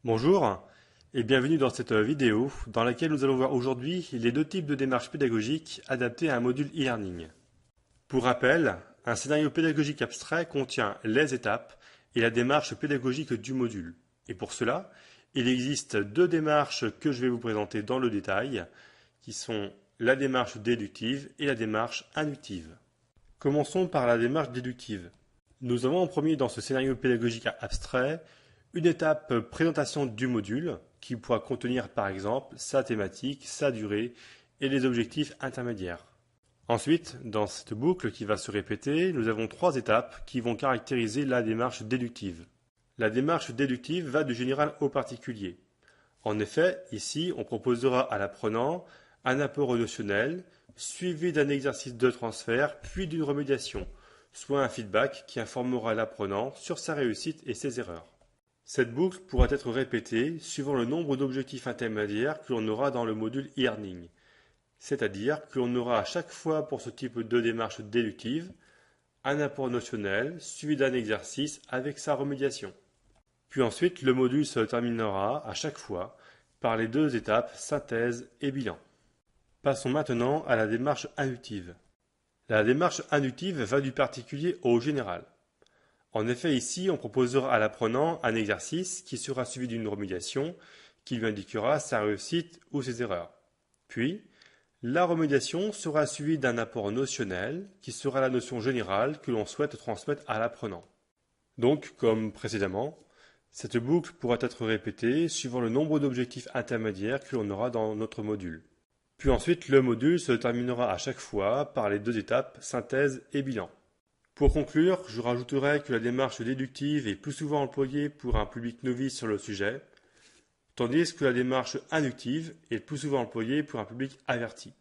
Bonjour et bienvenue dans cette vidéo dans laquelle nous allons voir aujourd'hui les deux types de démarches pédagogiques adaptées à un module e-learning. Pour rappel, un scénario pédagogique abstrait contient les étapes et la démarche pédagogique du module. Et pour cela, il existe deux démarches que je vais vous présenter dans le détail, qui sont la démarche déductive et la démarche inductive. Commençons par la démarche déductive. Nous avons en premier dans ce scénario pédagogique abstrait une étape présentation du module qui pourra contenir par exemple sa thématique, sa durée et les objectifs intermédiaires. Ensuite, dans cette boucle qui va se répéter, nous avons trois étapes qui vont caractériser la démarche déductive. La démarche déductive va du général au particulier. En effet, ici, on proposera à l'apprenant un apport notionnel suivi d'un exercice de transfert puis d'une remédiation, soit un feedback qui informera l'apprenant sur sa réussite et ses erreurs. Cette boucle pourra être répétée suivant le nombre d'objectifs intermédiaires que l'on aura dans le module e-learning, c'est-à-dire que l'on aura à chaque fois pour ce type de démarche déductive un apport notionnel suivi d'un exercice avec sa remédiation. Puis ensuite, le module se terminera à chaque fois par les deux étapes synthèse et bilan. Passons maintenant à la démarche inductive. La démarche inductive va du particulier au général. En effet, ici, on proposera à l'apprenant un exercice qui sera suivi d'une remédiation qui lui indiquera sa réussite ou ses erreurs. Puis, la remédiation sera suivie d'un apport notionnel qui sera la notion générale que l'on souhaite transmettre à l'apprenant. Donc, comme précédemment, cette boucle pourra être répétée suivant le nombre d'objectifs intermédiaires que l'on aura dans notre module. Puis ensuite, le module se terminera à chaque fois par les deux étapes synthèse et bilan. Pour conclure, je rajouterai que la démarche déductive est plus souvent employée pour un public novice sur le sujet, tandis que la démarche inductive est plus souvent employée pour un public averti.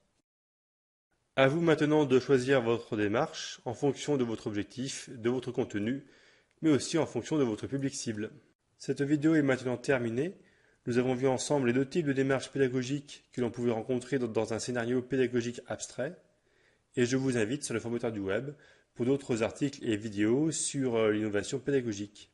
À vous maintenant de choisir votre démarche en fonction de votre objectif, de votre contenu, mais aussi en fonction de votre public cible. Cette vidéo est maintenant terminée. Nous avons vu ensemble les deux types de démarches pédagogiques que l'on pouvait rencontrer dans un scénario pédagogique abstrait, et je vous invite sur le formateur du web pour d'autres articles et vidéos sur l'innovation pédagogique.